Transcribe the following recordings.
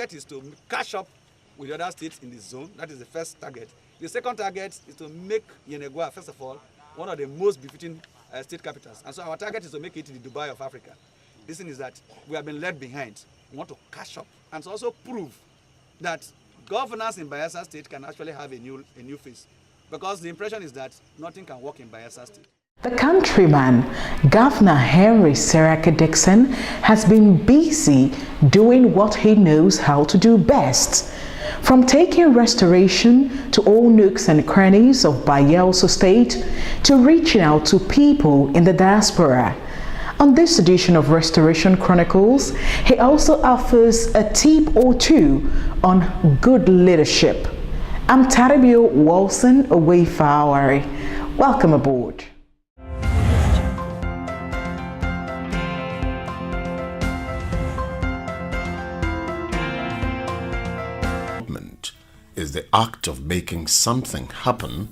target is to catch up with the other states in the zone. That is the first target. The second target is to make Yenagoa, first of all, one of the most befitting state capitals. And so our target is to make it the Dubai of Africa. This thing is that we have been left behind. We want to catch up and also prove that governance in Bayelsa State can actually have a new face. Because the impression is that nothing can work in Bayelsa State. The countryman, Governor HSDickson, has been busy doing what he knows how to do best. From taking restoration to all nooks and crannies of Bayelsa State to reaching out to people in the diaspora. On this edition of Restoration Chronicles, he also offers a tip or two on good leadership. I'm Taribio Wilson Owefawari. Welcome aboard. Is the act of making something happen,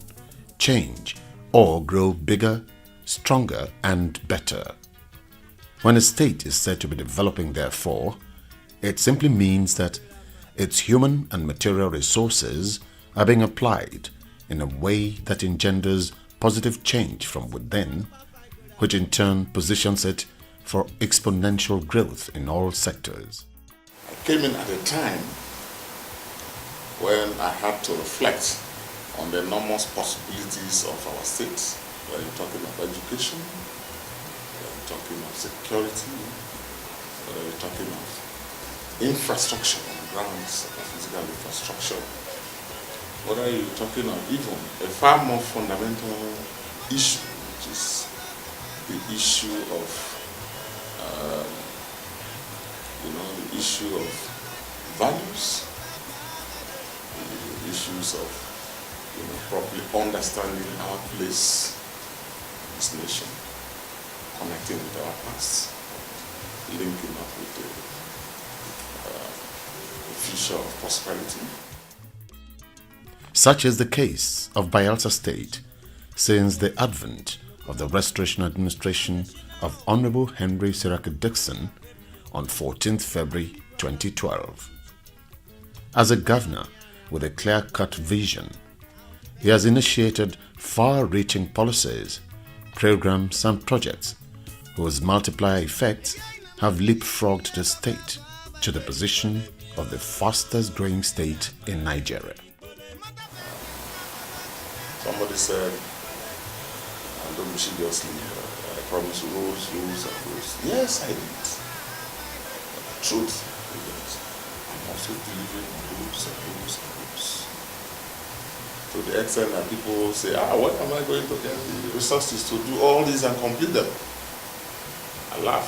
change, or grow bigger, stronger, and better. When a state is said to be developing, therefore, it simply means that its human and material resources are being applied in a way that engenders positive change from within, which in turn positions it for exponential growth in all sectors. I came in at a time when I had to reflect on the enormous possibilities of our state. When you're talking of education, when you're talking of security, when you're talking of infrastructure on the grounds of physical infrastructure, whether you're talking of even a far more fundamental issue, which is the issue of, the issue of values, issues of properly understanding our place in this nation, connecting with our past, linking up with the future of prosperity. Such is the case of Bayelsa State since the advent of the Restoration Administration of Honorable Henry Dickson on 14th February 2012. As a governor with a clear-cut vision, he has initiated far-reaching policies, programs and projects whose multiplier effects have leapfrogged the state to the position of the fastest growing state in Nigeria. Somebody said, and don't be seriously, I promise rules and rules. Yes, I did. But the truth is that I'm also delivering rules and rules and rules. To the extent that people say, when am I going to get the resources to do all these and complete them? I laugh.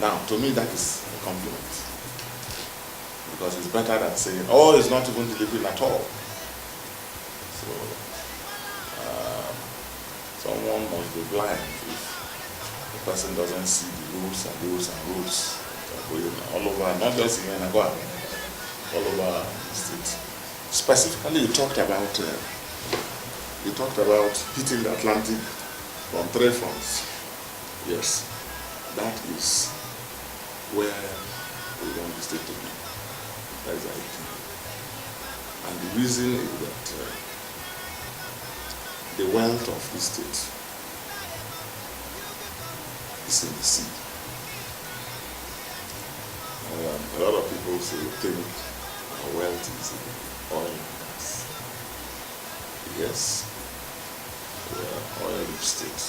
Now, to me, that is a compliment. Because it's better than saying, it's not even delivering at all. So, someone must be blind if the person doesn't see the rules and rules and rules that are going all over, not just in Yenagoa, all over the state. Specifically, you talked about hitting the Atlantic from 3 fronts. Yes, that is where we want the state to be. That is the idea. And the reason is that the wealth of the state is in the sea. A lot of people think our wealth is in oil and gas. Yes, we are oil-rich state.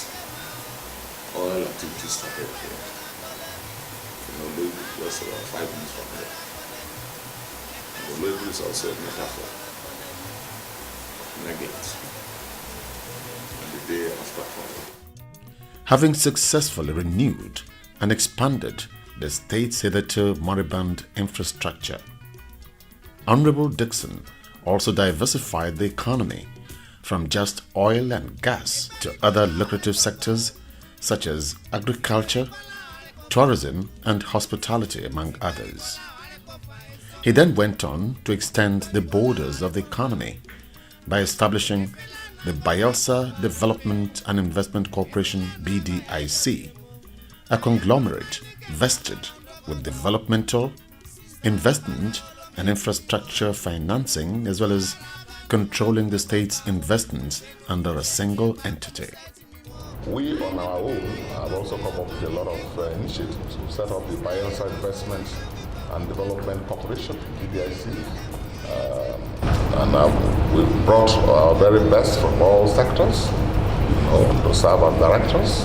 Oil activity started here. Maybe just about 5 minutes from here. And the label is also a metaphor of neglect. Day after fall. Having successfully renewed and expanded the state's hitherto moribund infrastructure, Honorable Dickson also diversified the economy from just oil and gas to other lucrative sectors such as agriculture, tourism, and hospitality, among others. He then went on to extend the borders of the economy by establishing the Bayelsa Development and Investment Corporation (BDIC), a conglomerate vested with developmental, investment and infrastructure financing, as well as controlling the state's investments under a single entity. We on our own have also come up with a lot of initiatives. We set up the Bayelsa Investment and Development Corporation, BDIC, and we've brought our very best from all sectors, to serve as directors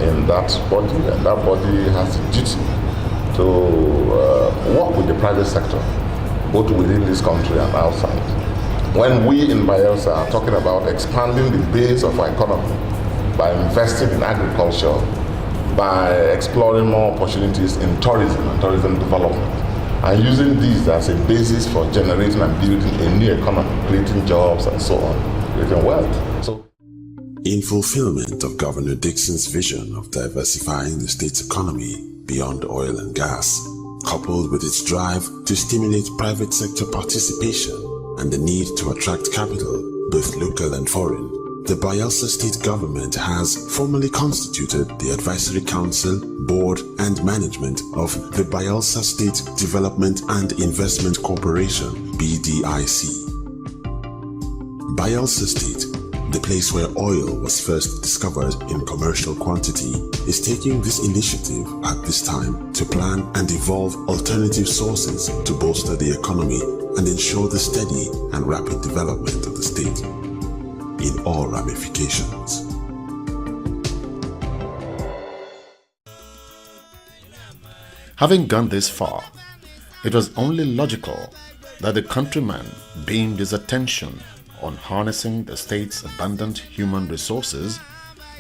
in that body, and that body has the duty to work with the private sector, both within this country and outside. When we in Bayelsa are talking about expanding the base of our economy by investing in agriculture, by exploring more opportunities in tourism and tourism development, and using these as a basis for generating and building a new economy, creating jobs and so on, creating wealth. In fulfillment of Governor Dickson's vision of diversifying the state's economy beyond oil and gas, coupled with its drive to stimulate private sector participation and the need to attract capital, both local and foreign, the Bayelsa State Government has formally constituted the Advisory Council, Board and Management of the Bayelsa State Development and Investment Corporation, BDIC. Bayelsa State, the place where oil was first discovered in commercial quantity, is taking this initiative at this time to plan and evolve alternative sources to bolster the economy and ensure the steady and rapid development of the state in all ramifications. Having gone this far, it was only logical that the countryman beamed his attention on harnessing the state's abundant human resources,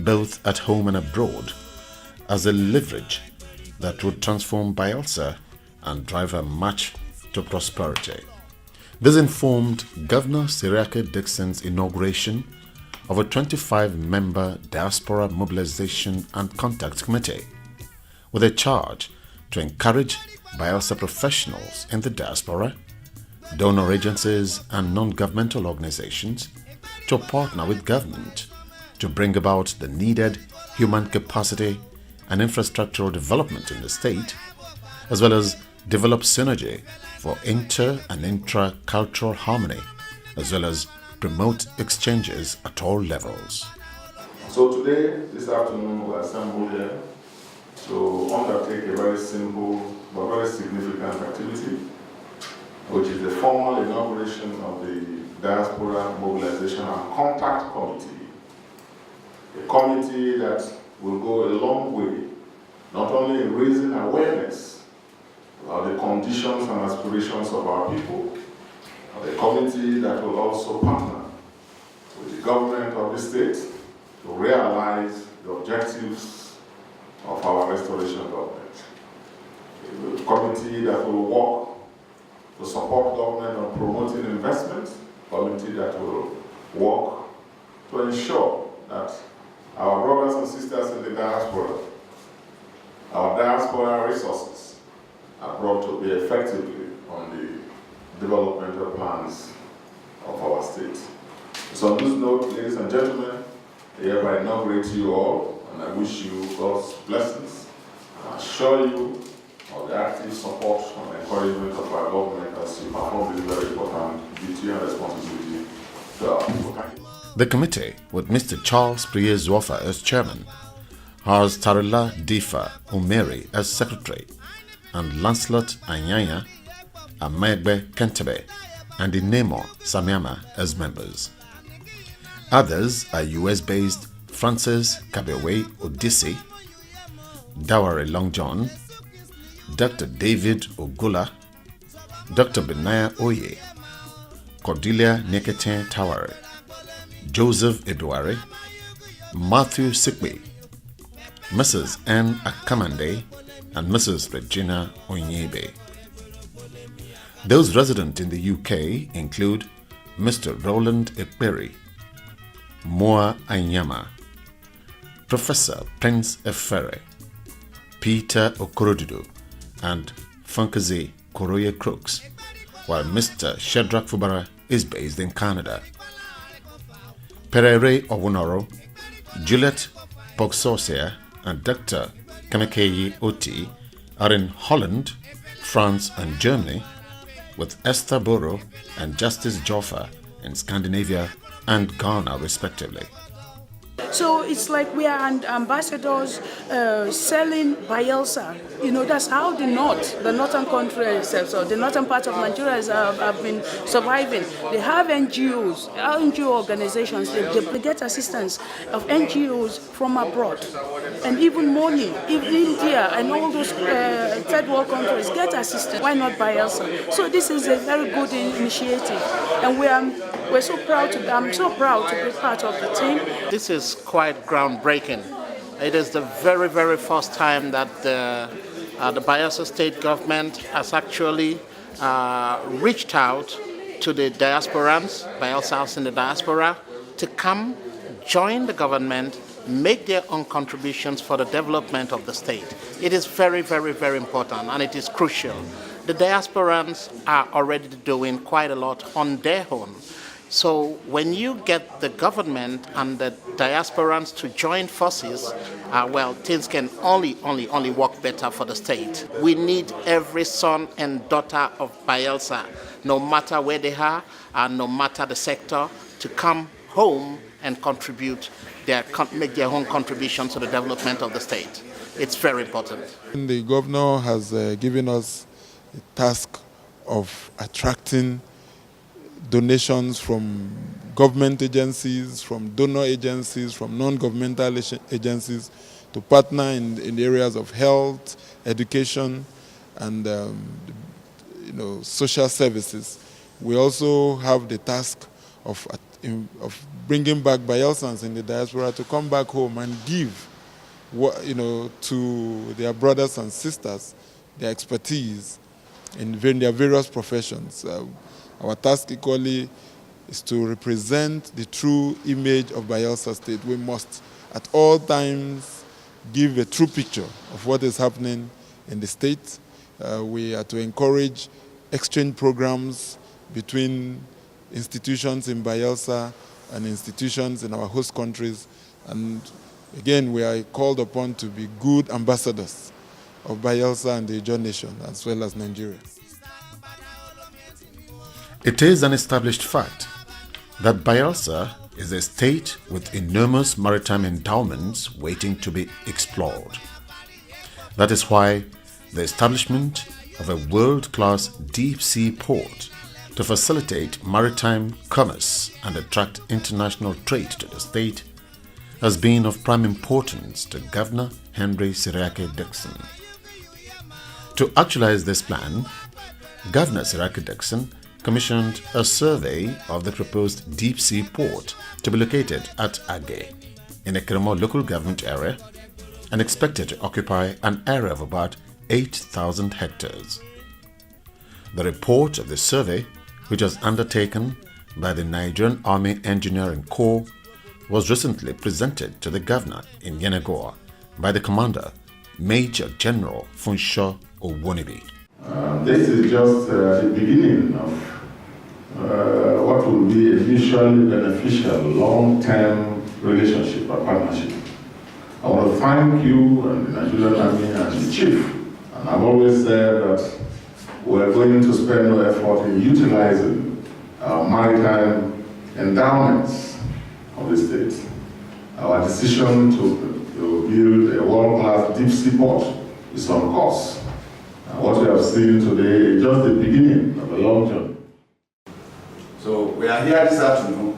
both at home and abroad, as a leverage that would transform Bayelsa and drive a march to prosperity. This informed Governor HSDickson's inauguration of a 25-member Diaspora Mobilization and Contact Committee, with a charge to encourage Bayelsa professionals in the diaspora, donor agencies and non-governmental organizations to partner with government to bring about the needed human capacity and infrastructural development in the state, as well as develop synergy for inter- and intra-cultural harmony, as well as promote exchanges at all levels. So today, this afternoon, we are assembled here to undertake a very simple but very significant activity, which is the formal inauguration of the Diaspora Mobilization and Contact Committee, a committee that will go a long way, not only in raising awareness about the conditions and aspirations of our people, but a committee that will also partner with the government of the state to realize the objectives of our restoration government. A committee that will work to support government on promoting investment, committee that will work to ensure that our brothers and sisters in the diaspora, our diaspora resources are brought to be effectively on the developmental plans of our state. So on this note, ladies and gentlemen, I hereby inaugurate you all, and I wish you God's blessings, and I assure you of the active support and encouragement of our government as you perform this very important duty and responsibility to our people. The committee, with Mr. Charles Priye-Zwofa as chairman, has Tarila Difa Umeri as secretary, and Lancelot Anyanya, Amegbe Kentebe, and Inemo Samiama as members. Others are US-based Francis Kabewe Odisi, Dawari Long John, Dr. David Ogula, Dr. Benaya Oye, Cordelia Nekete Tawari, Joseph Eduare, Matthew Sikwe, Mrs. Anne Akamande, and Mrs. Regina Onyebe. Those resident in the UK include Mr. Roland Ekperi, Moa Anyama, Professor Prince Efere, Peter Okorodudu, and Funkazi Koroye Crooks, while Mr. Shedrack Fubara is based in Canada. Perere Owunoro, Juliet Pogsosia, and Dr. Kamekeyi Oti are in Holland, France and Germany, with Esther Borough and Justice Joffa in Scandinavia and Ghana respectively. So it's like we are ambassadors selling Bayelsa. You know, that's how the northern countries, so the northern part of Nigeria have been surviving. They have NGOs, NGO organizations. They get assistance of NGOs from abroad, and even money. Even India and all those third world countries get assistance. Why not Bayelsa? So this is a very good initiative, and we're so proud to. I'm so proud to be part of the team. This is quite groundbreaking. It is the very, very first time that the Bayelsa state government has actually reached out to the diasporans, Bayelsans in the diaspora, to come join the government, make their own contributions for the development of the state. It is very, very, very important, and it is crucial. The diasporans are already doing quite a lot on their own. So when you get the government and the diasporans to join forces, well, things can only work better for the state. We need every son and daughter of Bayelsa, no matter where they are and no matter the sector, to come home and contribute, make their own contribution to the development of the state. It's very important. The governor has given us a task of attracting donations from government agencies, from donor agencies, from non-governmental agencies to partner in the areas of health, education, and social services. We also have the task of bringing back Bayelsans in the diaspora to come back home and give to their brothers and sisters their expertise in their various professions. Our task equally is to represent the true image of Bayelsa State. We must at all times give a true picture of what is happening in the state. We are to encourage exchange programs between institutions in Bayelsa and institutions in our host countries. And again, we are called upon to be good ambassadors of Bayelsa and the Ijaw nation, as well as Nigeria. It is an established fact that Bayelsa is a state with enormous maritime endowments waiting to be explored. That is why the establishment of a world-class deep-sea port to facilitate maritime commerce and attract international trade to the state has been of prime importance to Governor HSDickson. To actualize this plan, Governor HSDickson commissioned a survey of the proposed deep-sea port to be located at Age, in a Keremo local government area, and expected to occupy an area of about 8,000 hectares. The report of the survey, which was undertaken by the Nigerian Army Engineering Corps, was recently presented to the governor in Yenagoa by the commander, Major General Funsho Owonibi. This is just the beginning of what will be a mutually beneficial long-term relationship or partnership. I want to thank you and the Nigerian Army and the Chief. And I've always said that we're going to spend no effort in utilizing our maritime endowments of the state. Our decision to build a world-class deep-sea port is on course. What we have seen today is just the beginning of a long journey. So we are here this afternoon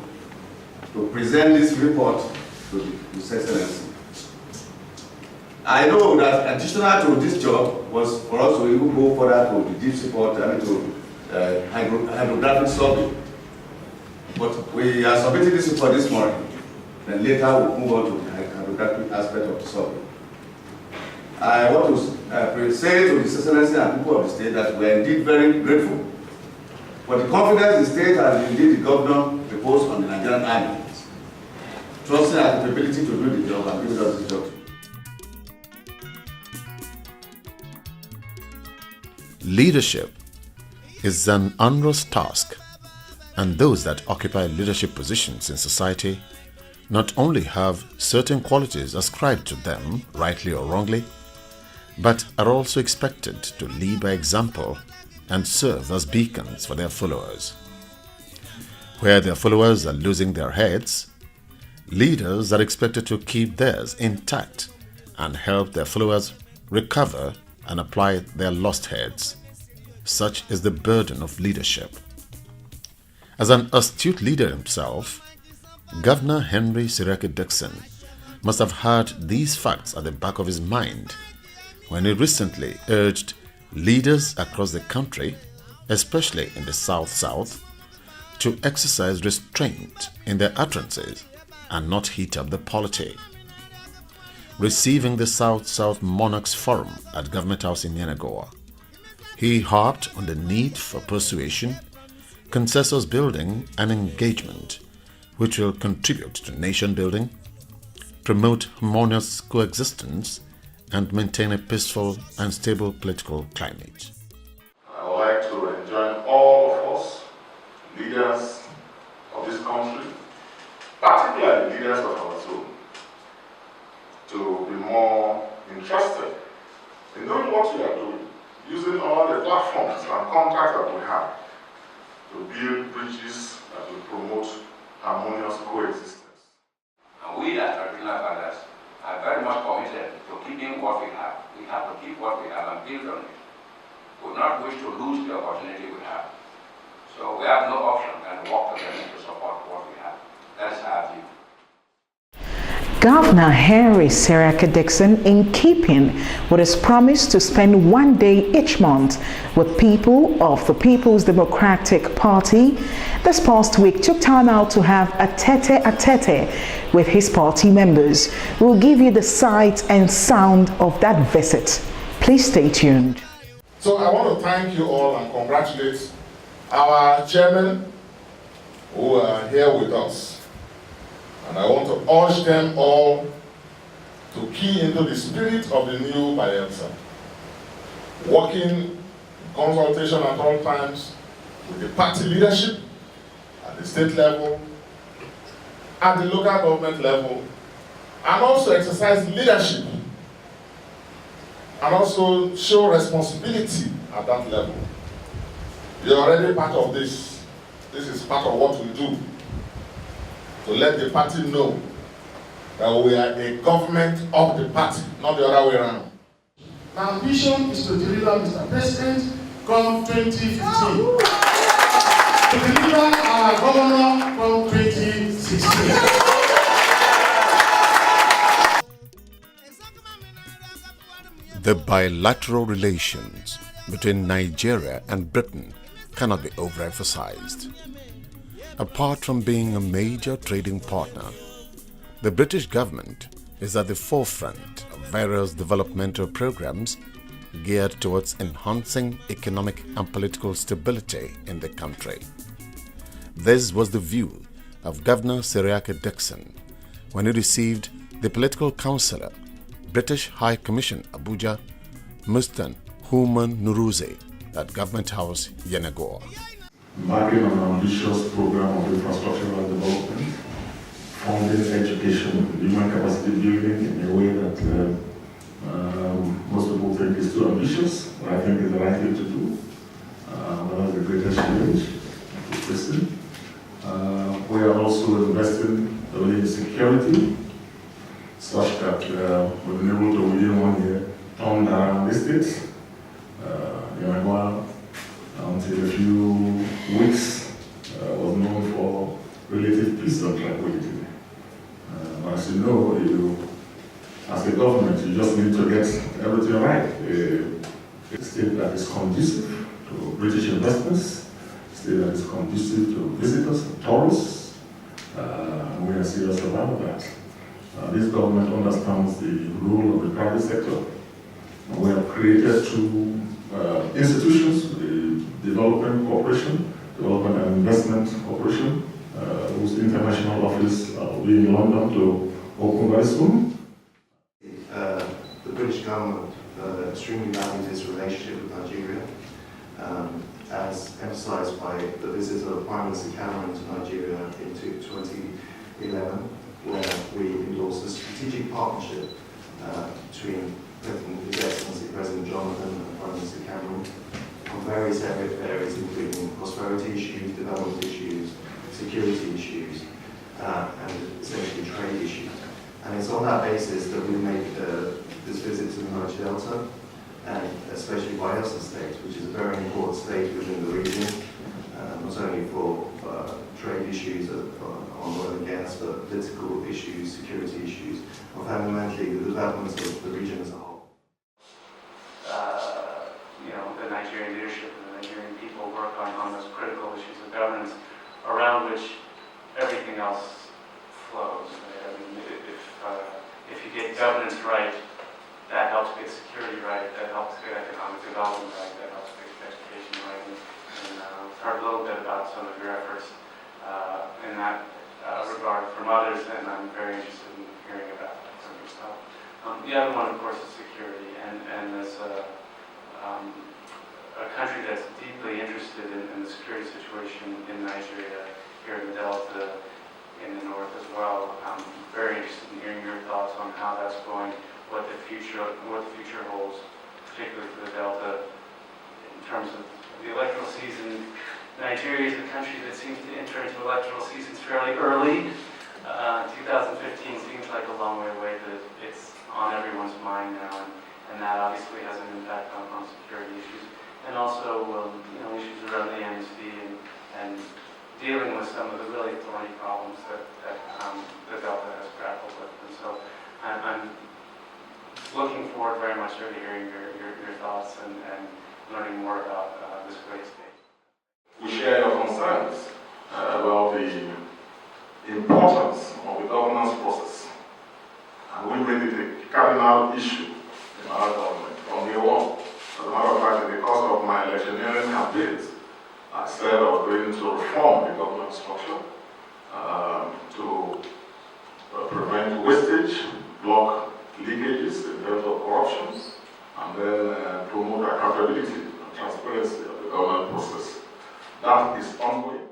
to present this report to His Excellency. I know that additional to this job was for us to even go further to the deep sea port and to hydrographic survey. But we are submitting this report this morning, and later we'll move on to the hydrographic aspect of the survey. I want to say to His Excellency and people of the state that we are indeed very grateful for the confidence the state and indeed the governor reposed on the Nigerian Army, trusting our capability to do the job and giving us the job. Leadership is an onerous task, and those that occupy leadership positions in society not only have certain qualities ascribed to them, rightly or wrongly, but are also expected to lead by example and serve as beacons for their followers. Where their followers are losing their heads, leaders are expected to keep theirs intact and help their followers recover and apply their lost heads. Such is the burden of leadership. As an astute leader himself, Governor Henry HSDickson must have had these facts at the back of his mind when he recently urged leaders across the country, especially in the South-South, to exercise restraint in their utterances and not heat up the polity. Receiving the South-South Monarchs Forum at Government House in Yenagoa, he harped on the need for persuasion, consensus building and engagement, which will contribute to nation building, promote harmonious coexistence, and maintain a peaceful and stable political climate. I would like to enjoin all of us, leaders of this country, particularly leaders of our zone, to be more interested in doing what we are doing, using all the platforms and contacts that we have to build bridges that will promote harmonious coexistence. And we as traditional fathers are very much committed to keeping what we have. We have to keep what we have and build on it. We would not wish to lose the opportunity we have. So we have no option than to work together to support what we have. That is our view. Governor Henry HSDickson, in keeping with his promise to spend one day each month with people of the People's Democratic Party, this past week took time out to have a tete-a-tete with his party members. We'll give you the sight and sound of that visit. Please stay tuned. So I want to thank you all and congratulate our chairmen who are here with us. And I want to urge them all to key into the spirit of the new Bayelsa, working in consultation at all times with the party leadership at the state level, at the local government level, and also exercise leadership and also show responsibility at that level. You're already part of this. This is part of what we do. To let the party know that we are a government of the party, not the other way around. My ambition is to deliver Mr. President come 2015. To deliver our governor from 2016. The bilateral relations between Nigeria and Britain cannot be overemphasized. Apart from being a major trading partner, the British government is at the forefront of various developmental programs geared towards enhancing economic and political stability in the country. This was the view of Governor HSDickson when he received the political counsellor, British High Commission Abuja, Mustan Human Nuruze, at Government House, Yenagoa. Embarking on an ambitious program of infrastructural development, funding education, human capacity building in a way that most people think is too ambitious, but I think is the right thing to do. One of the greatest challenge to facing. We are also investing in security, such that we've been able to, within 1 year, turn around the state. Until a few weeks was known for relative peace and tranquility. As you know, as a government, you just need to get everything right. A state that is conducive to British investments, a state that is conducive to visitors and tourists. We are serious about that. This government understands the role of the private sector. We have created two institutions, the Development Corporation, Development and Investment Corporation, whose international office will be in London to open very soon. The British government extremely values its relationship with Nigeria, as emphasised by the visit of Prime Minister Cameron to Nigeria in 2011, where we endorsed a strategic partnership between President His Excellency President Jonathan and Prime Minister Cameron on various areas, including prosperity issues, development issues, security issues, and essentially trade issues. And it's on that basis that we make this visit to the Niger Delta, and especially Bayelsa State, which is a very important state within the region, not only for trade issues on oil and gas, but political issues, security issues, and fundamentally the development of the region as a whole. The Nigerian leadership and the Nigerian people work on those critical issues of governance around which everything else flows. I mean, if you get governance right, that helps get security right, that helps get economic development right, that helps get education right. And we've heard a little bit about some of your efforts in that regard from others, and I'm very interested in hearing about that from yourself. The other one, of course, is security, and as a country that's deeply interested in the security situation in Nigeria, here in the Delta, in the north as well. I'm very interested in hearing your thoughts on how that's going, what the future holds, particularly for the Delta, in terms of the electoral season. Nigeria is a country that seems to enter into electoral seasons fairly early. 2015 seems like a long way away, but it's on everyone's mind now, and that obviously has an impact on security issues, and also issues around the amnesty and dealing with some of the really thorny problems that the Delta has grappled with. And so I'm looking forward very much to hearing your thoughts and learning more about this great state. We share your concerns about the importance of the governance process, and we made it a cardinal issue in our government from day one. As a matter of fact, in the course of my electioneering campaigns, I said I was going to reform the government structure to prevent wastage, block leakages in terms of corruption, and then promote accountability and transparency of the government process. That is ongoing.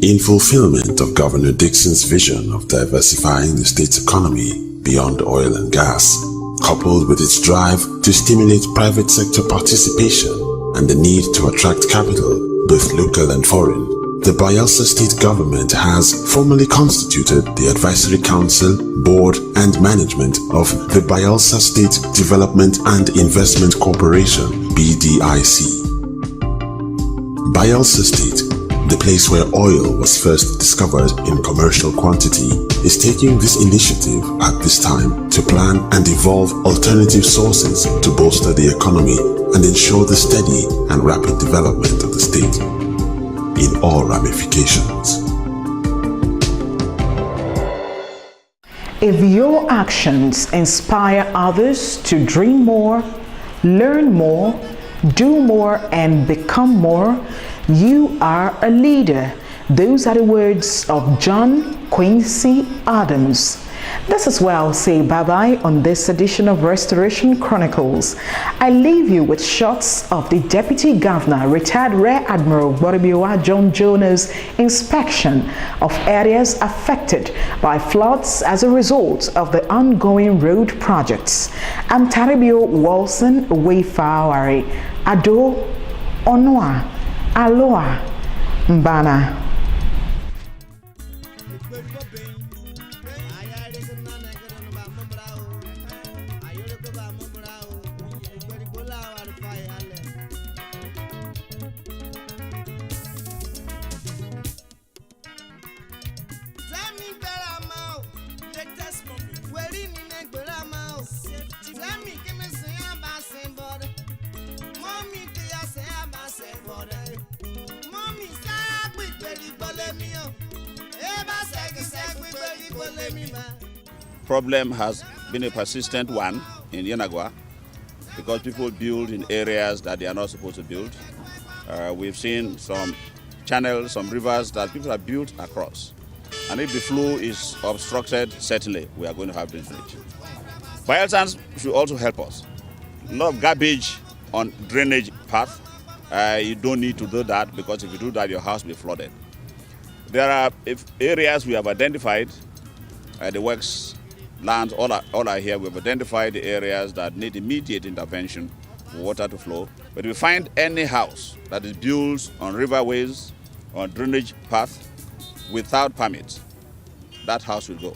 In fulfillment of Governor Dickson's vision of diversifying the state's economy beyond oil and gas, coupled with its drive to stimulate private sector participation and the need to attract capital, both local and foreign, the Bayelsa State Government has formally constituted the Advisory Council, Board and Management of the Bayelsa State Development and Investment Corporation, BDIC. Bayelsa State, the place where oil was first discovered in commercial quantity, is taking this initiative at this time to plan and evolve alternative sources to bolster the economy and ensure the steady and rapid development of the state in all ramifications. If your actions inspire others to dream more, learn more, do more, and become more, you are a leader. Those are the words of John Quincy Adams. This is where I'll say bye-bye on this edition of Restoration Chronicles. I leave you with shots of the Deputy Governor, retired Rear Admiral Boribiowa John Jonah's inspection of areas affected by floods as a result of the ongoing road projects. I'm Taribio Wilson Wayfawari, Ado Onwa, Aloha, Mbana. Problem has been a persistent one in Yenagoa because people build in areas that they are not supposed to build. We've seen some channels, some rivers that people have built across. And if the flow is obstructed, certainly we are going to have drainage. Bayelsans should also help us. A lot of garbage on drainage path. You don't need to do that because if you do that, your house will be flooded. There are areas we have identified, the works lands, all are here. We've identified the areas that need immediate intervention for water to flow. But if we find any house that is built on riverways, on drainage path, without permits, that house will go.